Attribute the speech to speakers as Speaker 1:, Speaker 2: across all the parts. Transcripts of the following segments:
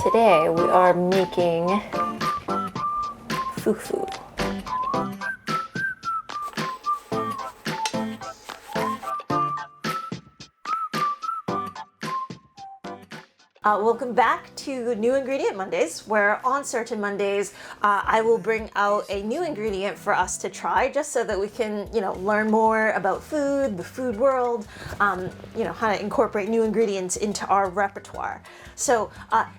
Speaker 1: Today we are making FUFU. Welcome back to New Ingredient Mondays, where on certain Mondays I will bring out a new ingredient for us to try, just so that we can, learn more about food, the food world, how to incorporate new ingredients into our repertoire. So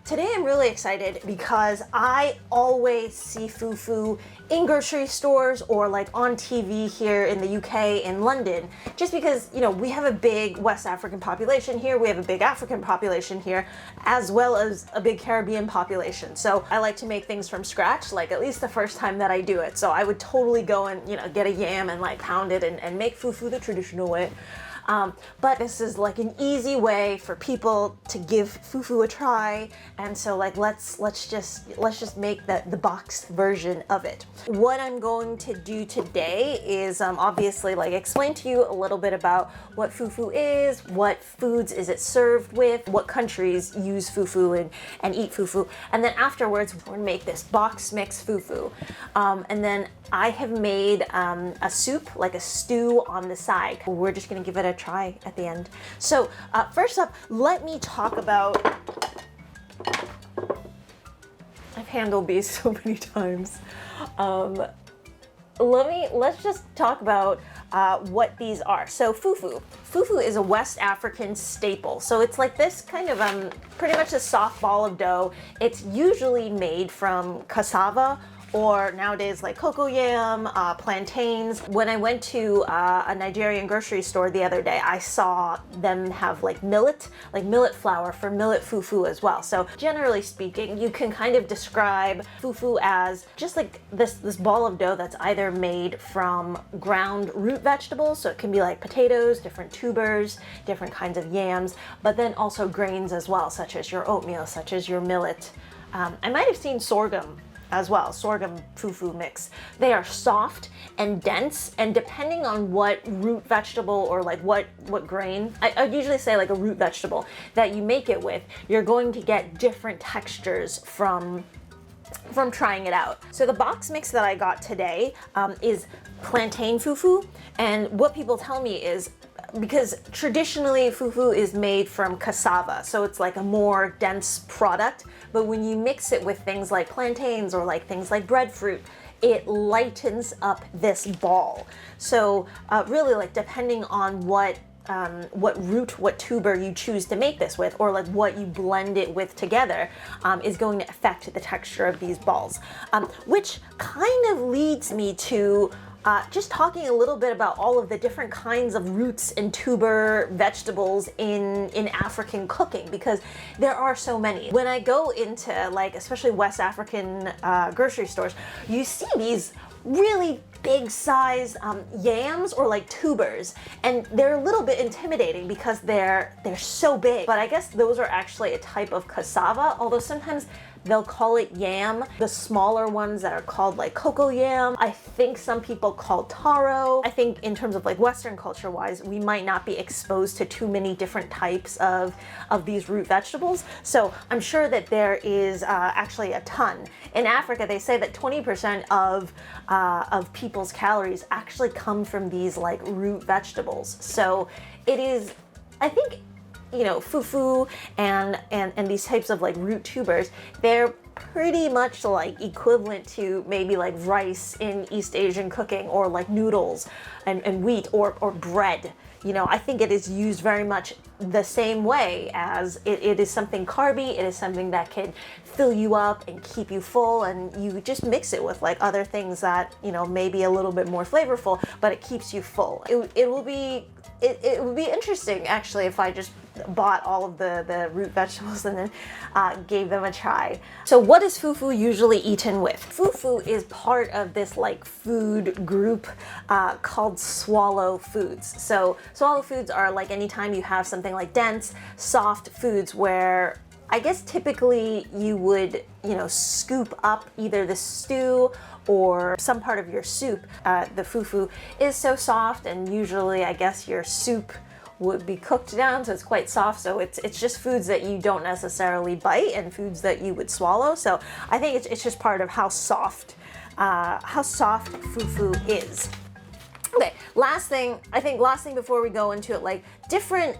Speaker 1: today I'm really excited because I always see FUFU in grocery stores or like on TV here in the UK in London, just because, we have a big West African population here, we have a big African population here, as well as a big Caribbean population. So I like to make things from scratch, like at least the first time that I do it. So I would totally go and, get a yam and like pound it and make FUFU the traditional way. But this is like an easy way for people to give FUFU a try, and so like let's just make the boxed version of it. What I'm going to do today is obviously like explain to you a little bit about what FUFU is, what foods is it served with, what countries use FUFU and eat FUFU, and then afterwards we're gonna make this box mix FUFU, and then I have made a soup, like a stew on the side. We're just gonna give it a try at the end. So first up, let me talk about, I've handled these so many times. Let's just talk about what these are. So FUFU. FUFU is a West African staple. So it's like this kind of pretty much a soft ball of dough. It's usually made from cassava, or nowadays like cocoyam, plantains. When I went to a Nigerian grocery store the other day, I saw them have like millet flour for millet FUFU as well. So generally speaking, you can kind of describe FUFU as just like this ball of dough that's either made from ground root vegetables, so it can be like potatoes, different tubers, different kinds of yams, but then also grains as well, such as your oatmeal, such as your millet. I might have seen sorghum as well, sorghum FUFU mix. They are soft and dense, and depending on what root vegetable or like what grain, I usually say like a root vegetable that you make it with, you're going to get different textures from trying it out. So the box mix that I got today is plantain FUFU, and what people tell me is, because traditionally FUFU is made from cassava, so it's like a more dense product, but when you mix it with things like plantains or like things like breadfruit, it lightens up this ball. So really, like depending on what root, what tuber you choose to make this with, or like what you blend it with together, is going to affect the texture of these balls, which kind of leads me to just talking a little bit about all of the different kinds of roots and tuber vegetables in African cooking, because there are so many. When I go into like especially West African grocery stores, you see these really big size yams or like tubers, and they're a little bit intimidating because they're so big. But I guess those are actually a type of cassava, although sometimes they'll call it yam. The smaller ones that are called like cocoyam, I think some people call taro. I think in terms of like Western culture wise, we might not be exposed to too many different types of these root vegetables. So I'm sure that there is actually a ton. In Africa, they say that 20% of people's calories actually come from these like root vegetables. So it is, I think, FUFU and these types of like root tubers, they're pretty much like equivalent to maybe like rice in East Asian cooking, or like noodles and wheat or bread. I think it is used very much the same way, as it is something carby, it is something that can fill you up and keep you full, and you just mix it with like other things that, may be a little bit more flavorful, but it keeps you full. It would be interesting actually if I just bought all of the root vegetables and then gave them a try. So what is FUFU usually eaten with? FUFU is part of this like food group called swallow foods. So swallow foods are like anytime you have something like dense, soft foods where I guess typically you would, scoop up either the stew or some part of your soup. The FUFU is so soft, and usually I guess your soup would be cooked down, so it's quite soft. So it's just foods that you don't necessarily bite and foods that you would swallow. So I think it's just part of how soft fufu is. Okay, last thing before we go into it, like different,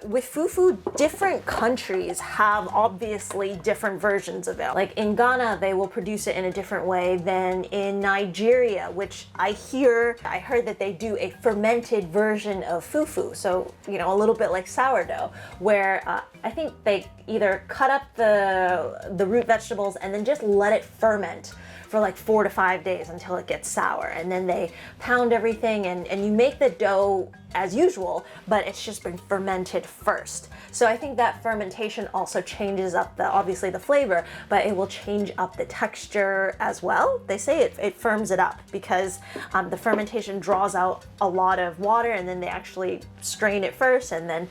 Speaker 1: with fufu, different countries have obviously different versions of it. Like in Ghana, they will produce it in a different way than in Nigeria, which I heard that they do a fermented version of fufu. So, you know, a little bit like sourdough, where I think they either cut up the root vegetables and then just let it ferment for like 4 to 5 days until it gets sour, and then they pound everything and you make the dough as usual, but it's just been fermented first. So I think that fermentation also changes up obviously the flavor, but it will change up the texture as well. They say it firms it up because the fermentation draws out a lot of water, and then they actually strain it first, and then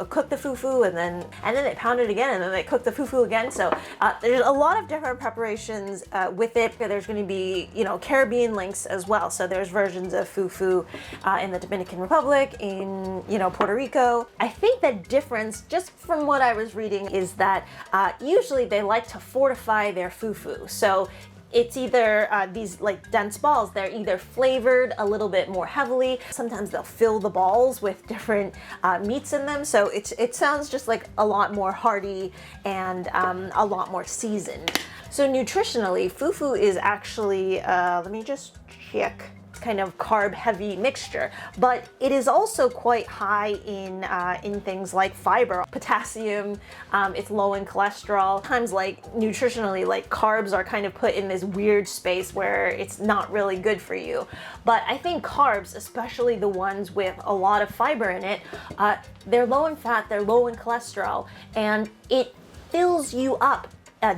Speaker 1: cook the fufu, and then they pound it again, and then they cook the fufu again. So there's a lot of different preparations with it. There's going to be, you know, Caribbean links as well. So there's versions of fufu in the Dominican Republic, in, you know, Puerto Rico. I think the difference, just from what I was reading, is that usually they like to fortify their fufu. So it's either these like dense balls, they're either flavored a little bit more heavily. Sometimes they'll fill the balls with different meats in them. So it sounds just like a lot more hearty and a lot more seasoned. So nutritionally, fufu is actually, let me just check, kind of carb heavy mixture, but it is also quite high in things like fiber, potassium. It's low in cholesterol. Sometimes, like nutritionally, like carbs are kind of put in this weird space where it's not really good for you. But I think carbs, especially the ones with a lot of fiber in it, they're low in fat, they're low in cholesterol, and it fills you up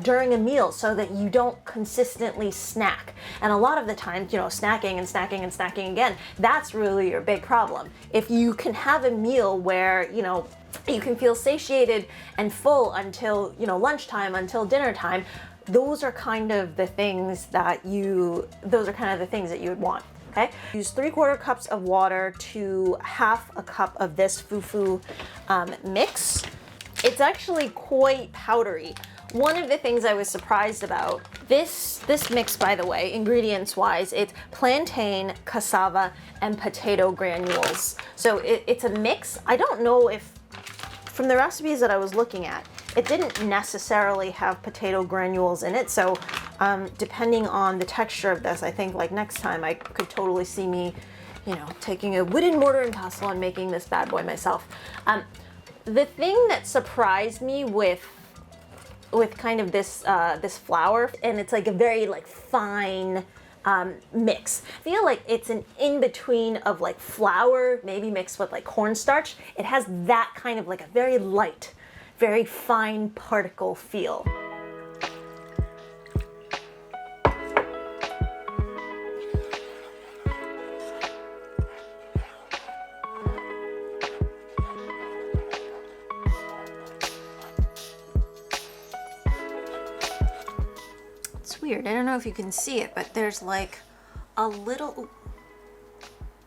Speaker 1: during a meal so that you don't consistently snack. And a lot of the times, you know, snacking and snacking and snacking again, that's really your big problem. If you can have a meal where, you know, you can feel satiated and full until, you know, lunchtime, until dinner time, those are kind of the things that you would want. Okay? Use 3/4 cups of water to 1/2 cup of this fufu mix. It's actually quite powdery. One of the things I was surprised about, this mix, by the way, ingredients-wise, it's plantain, cassava, and potato granules. So it's a mix. I don't know if, from the recipes that I was looking at, it didn't necessarily have potato granules in it. So depending on the texture of this, I think like next time I could totally see me, you know, taking a wooden mortar and pestle and making this bad boy myself. The thing that surprised me with kind of this flour, and it's like a very like fine mix. I feel like it's an in-between of like flour, maybe mixed with like cornstarch. It has that kind of like a very light, very fine particle feel. Weird. I don't know if you can see it, but there's like a little,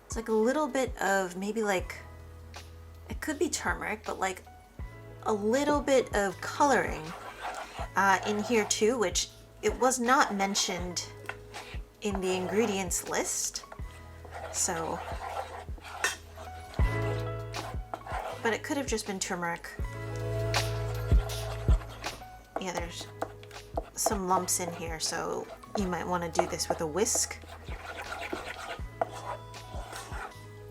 Speaker 1: it's like a little bit of maybe like, it could be turmeric, but like a little bit of coloring in here too, which it was not mentioned in the ingredients list. So, but it could have just been turmeric. Yeah, there's some lumps in here, so you might want to do this with a whisk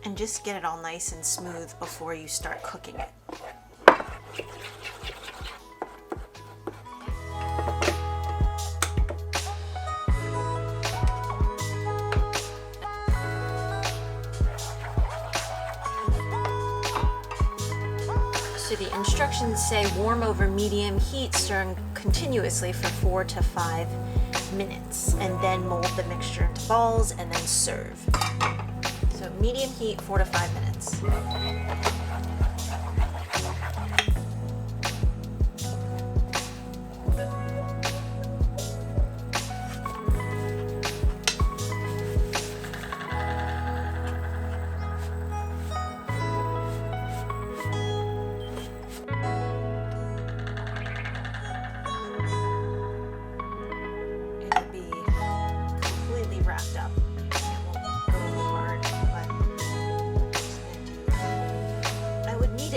Speaker 1: and just get it all nice and smooth before you start cooking it. So the instructions say warm over medium heat, stirring continuously for 4 to 5 minutes, and then mold the mixture into balls and then serve. So medium heat, 4 to 5 minutes.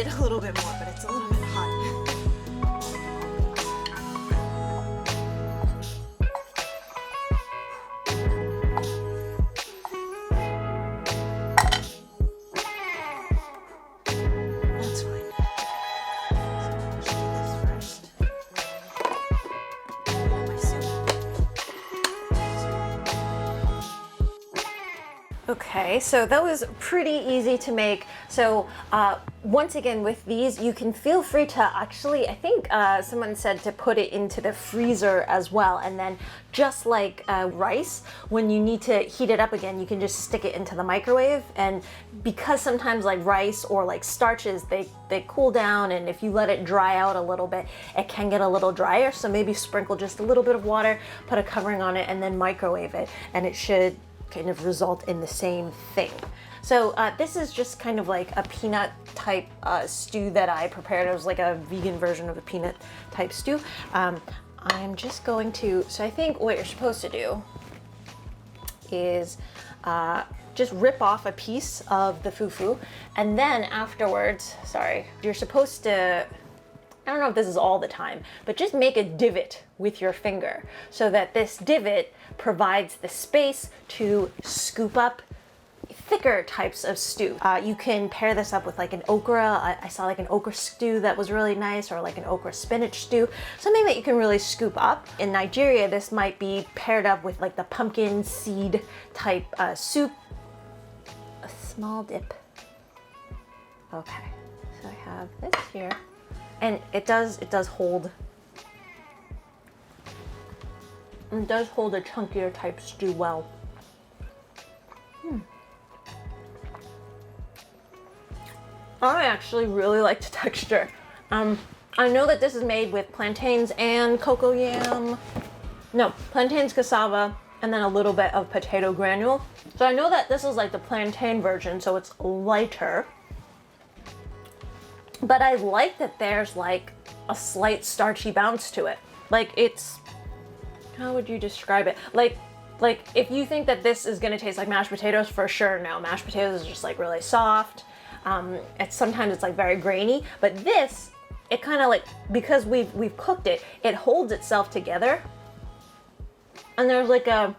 Speaker 1: it a little bit more, but it's a little bit hot. That's fine. So let's do this first. My soup. Okay, so that was pretty easy to make. So once again, with these, you can feel free to actually, I think someone said to put it into the freezer as well. And then just like rice, when you need to heat it up again, you can just stick it into the microwave. And because sometimes like rice or like starches, they cool down, and if you let it dry out a little bit, it can get a little drier. So maybe sprinkle just a little bit of water, put a covering on it, and then microwave it. And it should kind of result in the same thing. So this is just kind of like a peanut type stew that I prepared. It was like a vegan version of a peanut type stew. I'm just going to, so I think what you're supposed to do is just rip off a piece of the fufu, and then afterwards, sorry, you're supposed to, I don't know if this is all the time, but just make a divot with your finger so that this divot provides the space to scoop up thicker types of stew. You can pair this up with like an okra. I saw like an okra stew that was really nice, or like an okra spinach stew, something that you can really scoop up. In Nigeria, this might be paired up with like the pumpkin seed type soup. A small dip. Okay, so I have this here. And it does hold, it does hold a chunkier type stew well. I actually really like the texture. I know that this is made with plantains and cocoyam. No, plantains, cassava, and then a little bit of potato granule. So I know that this is like the plantain version, so it's lighter. But I like that there's like a slight starchy bounce to it. Like it's, how would you describe it? Like if you think that this is gonna taste like mashed potatoes, for sure no. Mashed potatoes is just like really soft. Sometimes it's like very grainy, but this, it kind of like, because we've cooked it, it holds itself together. And there's like a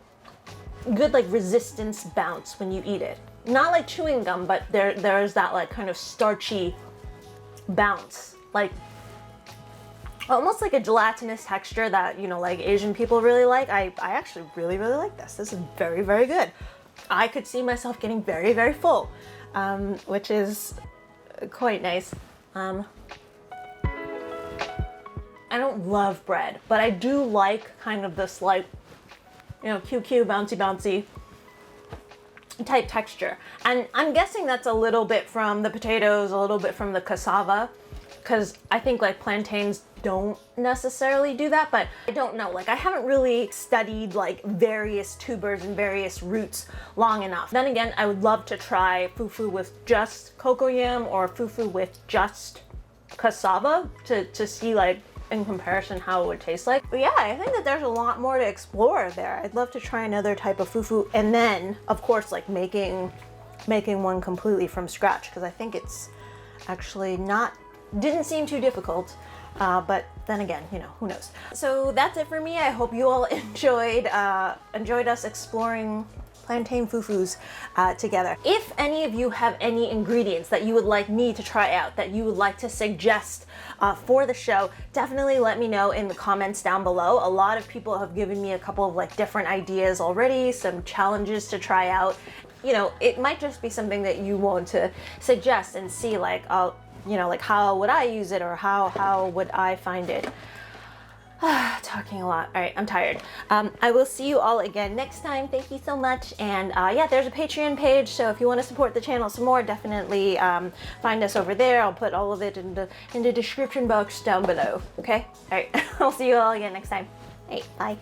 Speaker 1: good like resistance bounce when you eat it. Not like chewing gum, but there's that like kind of starchy bounce, like almost like a gelatinous texture that, you know, like Asian people really like. I actually really like this. This is very, very good. I could see myself getting very, very full, which is quite nice. I don't love bread, but I do like kind of this like, you know, QQ, bouncy type texture. And I'm guessing that's a little bit from the potatoes, a little bit from the cassava, because I think like plantains don't necessarily do that, but I don't know. Like I haven't really studied like various tubers and various roots long enough. Then again, I would love to try fufu with just cocoyam or fufu with just cassava to see like in comparison how it would taste like. But yeah, I think that there's a lot more to explore there. I'd love to try another type of fufu, and then of course like making one completely from scratch, because I think it's actually didn't seem too difficult, but then again, you know, who knows. So that's it for me. I hope you all enjoyed us exploring plantain fufus together. If any of you have any ingredients that you would like me to try out, that you would like to suggest for the show, definitely let me know in the comments down below. A lot of people have given me a couple of like different ideas already, some challenges to try out. You know, it might just be something that you want to suggest and see like, you know, like how would I use it, or how would I find it? Talking a lot. All right, I'm tired. I will see you all again next time. Thank you so much. And yeah, there's a Patreon page, so if you want to support the channel some more, definitely find us over there. I'll put all of it in the description box down below. Okay? All right, I'll see you all again next time. Hey, bye.